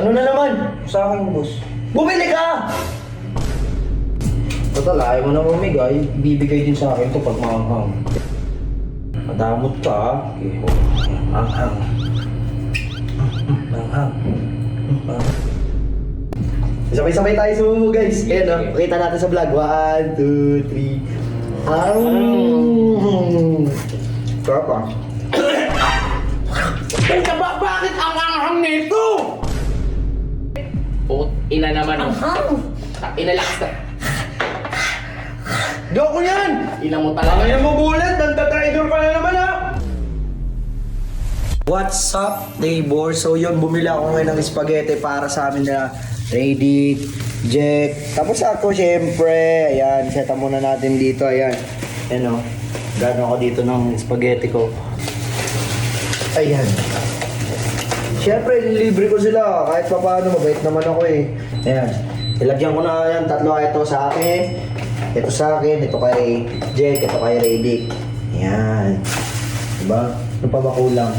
Ano na naman? Sa akin, boss. Bumili ka! Total, ayaw mo na mamigay. Ibibigay din sa akin to pag maanghang. Madamot ka, ha? Okay. Anghang. Anghang. Sabay-sabay tayo sumumo guys. Ayan o, pakita natin sa vlog. 1, 2, 3. Sarap ah. Teka ba, bakit ang anghang nito? Put, ina naman ang inalakas na. Di ako yan! Ina mo talaga. Ano mo bulat? Nagtatraidor ka na naman ha! What's up, neighbor? So yun, bumili ako ngayon ng spaghetti para sa amin na Radic, Jack. Tapos ako, syempre, ayan, seta muna natin dito, ayan. Ayan o, gano'n ako dito ng spaghetti ko. Ayan. Syempre, libre ko sila. Kahit pa paano, mabait naman ako eh. Ayan. Ilagyan ko na yan, tatlo ito sa akin. Ito sa akin, ito kay Jack, ito kay Radic. Ayan. Diba? Ano pa ba kulang?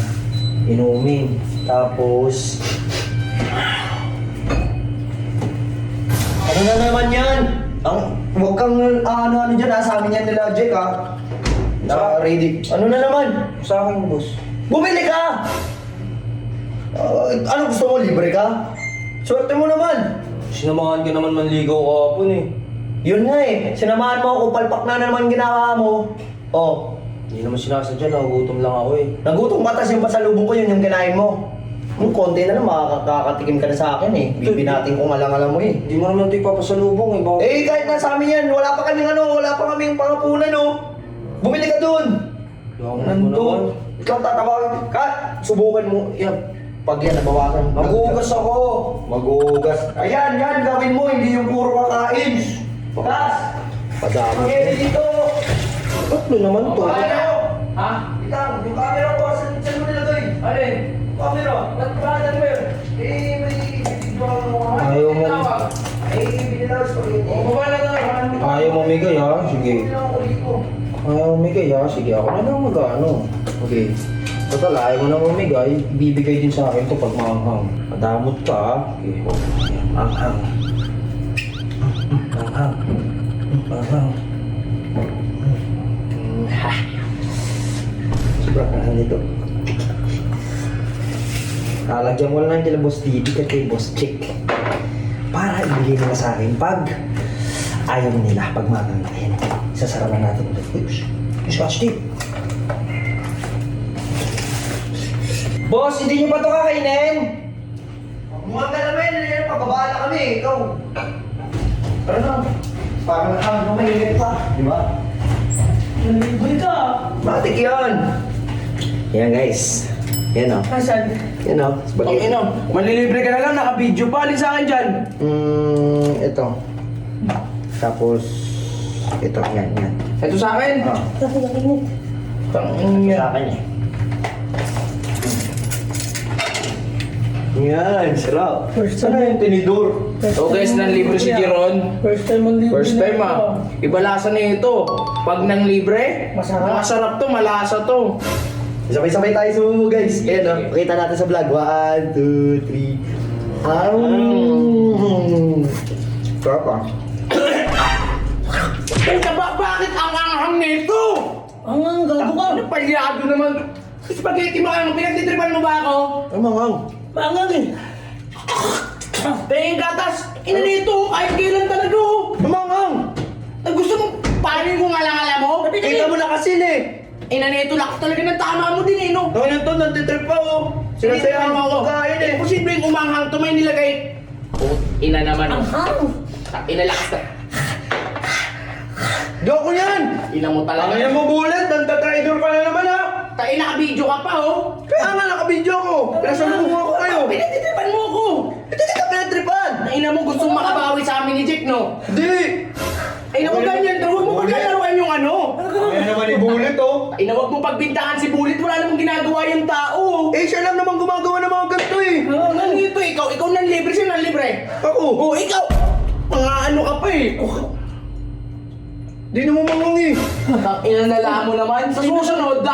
Inumin. Tapos... Ano na naman yan? Huwag kang ano dyan, sa amin yan nila Jack ha. Sa Radic. Ano na naman? Sa akin, boss. Bumili ka! Ano gusto mo? Libre ka? Swerte mo naman! Sinamahan ka naman manligaw kahapon eh. Yun nga eh, sinamahan mo ako, palpak na naman ginawa mo. Oh, Hindi naman sinasadya, nagugutom lang ako eh. nagutom ka tas yung pasalubong ko yun yung kinain mo. Yung konti na lang, makakatikim ka na sa akin eh. Bibinating ko alang-alam mo eh. Hindi mo naman ito ipapasalubong eh. Bakit? Eh, kahit nasa amin yan, wala pa kaming wala pa kaming pangapunan oh. Bumili ka dun! Yaman mo naman. Nandun. Ikaw tatawagin ka, subukan mo. Yan, pag yan nabawasan. Maghugas ako. Maghugas. Ayan, yan, gawin mo, hindi yung puro kakain. Bukas! Padami. Pagkili dito! Tatlo naman to. Paano? Ha? Itang, yung camera ko, saan mo nilagay? Alin? Camera? Nagpapatan mo yun? Eh, may video ako. Ayaw mo. Eh, binilaw spaghetti. O, baba na lang. Ayaw mo migay ha? Sige. Binilaw ako dito. Ayaw mo migay ha? Sige, ako na lang mag-ano. Okay. Total, ayaw mo na mamigay. Ibibigay din sa akin to pag maanghang. Madamot ka ha? Okay. Anghang. Anghang. Anghang. Sobrang kahal nito. Lalagyan ko lang ng kila Boss TV at kay Boss Chick. Para ibigay nila sa akin pag ayaw nila pag magantahin. Sasara lang natin ulit. Uy, Scotch tape. Boss, hindi niyo ba ito kakainin? Mukhang ka naman, pababa na kami, ikaw. Ano na? Parang mainit pa, di ba? Nalibre ka. Matik yan! Yan guys. Yan o. Asan? Yan o. Ang ino, malilibre ka na lang, naka-video pa. Alin sa akin dyan? Ito. Tapos, ito, yan. Ito sa akin? Ah, Tangin sa yan. akin eh. Yan, sarap. First Sana yung tinidor. So guys, nanlibre si Jeron. First time ang libre. First time ah. Iba lasa na ito. Pag nang libre, Masarap. masarap to, malasa to. Sabay-sabay tayo sumumo guys. Ayan o, pakita natin sa vlog. 1, 2, 3. Sarap ah. Teka ba, bakit ang anghang nito? Ang gago ka. Ano palyado naman? Spaghetti mo, ano, pinagtitripan mo ba ako? Ay, mangang. Pangang eh. Tingin ka, tas, ina nito, kahit kailan talaga oh. Mamangang! Gusto mo, paano kung alang-ala mo? Kita mo na kasi eh. Ina nito, lakas talaga ng tama mo din eh, no? Tawin na to, nantitrip pa oh. Sinasayang Sinasayang mo ako. ako kain eh. Posibleng umanghang to, may nilagay. Put, ina naman oh. Inalakas na. Di ako yan! Ina mo talaga. Ano mo bulat? Nagtatraidor ka na naman ha! Tayo naka-video ka pa oh. Kaya nga nakabidyo ko! Nasalubong ako kayo! Pinagtitripan mo ako. Hindi ka pinatripan! Na ina mo gustong makabawi sa amin ni Jack, no? Hindi! Ay, huwag ganyan. Huwag mo paglalaruan yung ano. Kaya naman ni Bullet oh! Ay, huwag mo pagbintangan si Bullet. Wala namang ginagawa yung tao. Eh siya lang naman gumagawa ng mga ganito eh! Ano ito? Ikaw nang libre, siya nang libre. Ako! Oh, ikaw! Mga ano ka pa eh. Di naman mangang eh! Inanala mo naman. Sa susunod,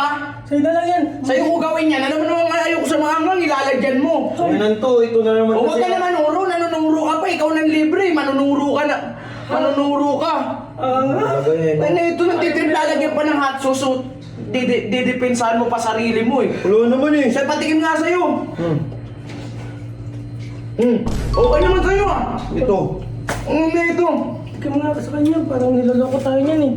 Sa'yo na lang yan. sa'yo ko gawin yan. Alam mo naman ayaw ko sa mga maangang, ilalagyan mo. Yan to, ito na naman. O, huwag ka na manuro, nanunuro ka pa. Ikaw nang libre, manunuro ka na. Manunuro ka. Ano ito, nagtitrip lalagyan pa ng hot sauce. So, didepensahan mo pa sarili mo eh. Wala naman eh. Siya, patikim nga sa'yo. Okay naman sa'yo ah. Ito. Na ito. Ikaw nga sa kanya, parang niloloko tayo niyan eh.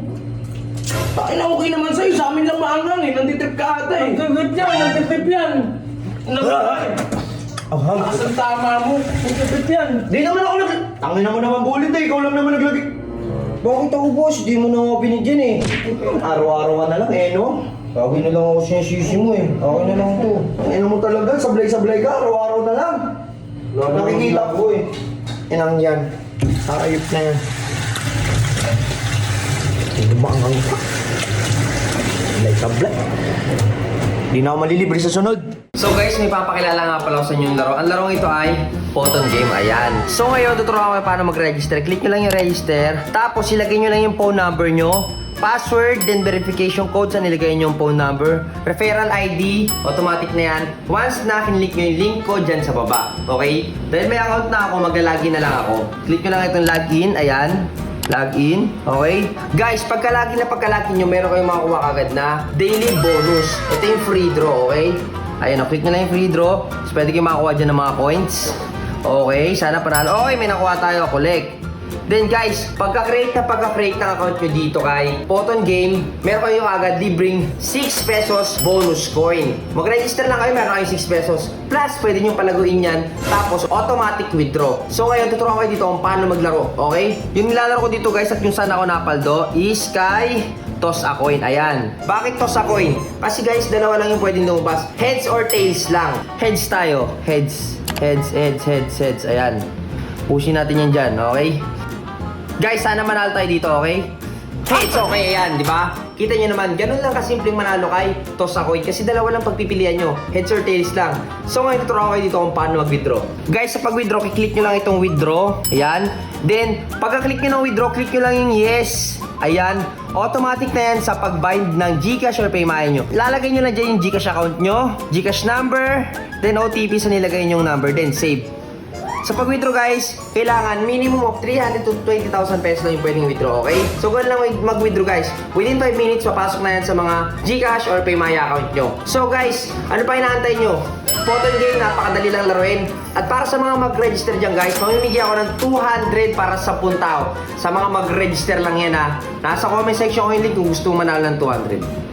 Tayo na okay naman sa'yo, sa amin lang maangang eh. Nanditrip ka ata eh. Nagtitip yan, nagtitip yan. Asan tama mo? Nagtitip yan. Di naman ako Tangin naman bulit eh. Ikaw lang naman naglagay. Bakit ako boss? Di mo na ako binigyan eh. Araw-araw ka na lang eh, no? Gawin na lang ako sinasisi mo eh. Okay na lang to. Ano mo talaga? Sablay-sablay ka. Araw-araw na lang. Nakikita ko eh. Inang yan. Ayop na yan. Hindi ba ang hangga? Sablay-sablay. Di na ako malilibre sa sunod. So guys, may papakilala nga pala ako sa inyong laro. Ang larong ito ay Photon Game, ayan. So ngayon, tuturuan ko kayo paano mag-register. Click nyo lang yung register, tapos ilagay nyo lang yung phone number nyo, password, then verification code sa nilagay nyo yung phone number, referral ID, automatic na yan. Once na kinlik nyo yung link ko dyan sa baba, okay? Dahil may account na ako, magla-login na lang ako. Click nyo lang itong login, ayan. Login, okay? Guys, pagka-login nyo, meron kayong makakuha agad na daily bonus. Ito yung free draw, okay? Ayan, click nyo lang yung free draw. So, pwede kayo makakuha dyan ng mga coins. Okay, sana panalo. Okay, may nakuha tayo, collect. Then guys, pagka-create ng account nyo dito kay Photon Game, meron kayo agad libreng 6 pesos bonus coin. Mag-register lang kayo, meron kayo 6 pesos. Plus, pwede nyo palaguin yan. Tapos, automatic withdraw. So ngayon, tuturuan ko kayo dito kung paano maglaro. Okay? Yung nilalaro ko dito guys at yung saan ako napaldo is kay Toss a Coin. Ayan. Bakit Toss a Coin? Kasi guys, dalawa lang yung pwedeng lumabas. Heads or tails lang. Heads tayo. Heads. Heads. Ayan. Pushin natin yan dyan, okay? Guys, sana manalo tayo dito, okay? Heads, okay, ayan, di ba? Kita nyo naman, ganun lang kasimpleng manalo kay Toss a Coin kasi dalawa lang pagpipilian nyo. Heads or tails lang. So ngayon, tuturuan ko kayo dito kung paano mag-withdraw. Guys, sa pag-withdraw, kiklik nyo lang itong withdraw. Ayan. Then, pagka-click nyo ng withdraw, click nyo lang yung yes. Ayan. Automatic na yan sa pag-bind ng GCash or Paymaya nyo. Lalagay nyo lang dyan yung GCash account nyo, GCash number, then OTP sa nilagay nyong number, then save. Sa pag-withdraw guys, kailangan minimum of 300 to 20,000 pesos na yung pwedeng withdraw, okay? So ganun lang mag-withdraw guys. Within 5 minutes, papasok na yan sa mga GCash or Paymaya account nyo. So guys, ano pa inaantay nyo? Photon Game, napakadali lang laruin. At para sa mga mag-register dyan guys, mamimigay ako ng 200 para sa 10 tao. Sa mga mag-register lang yan ha. Nasa comment section ko yung link kung gusto manalo ng 200.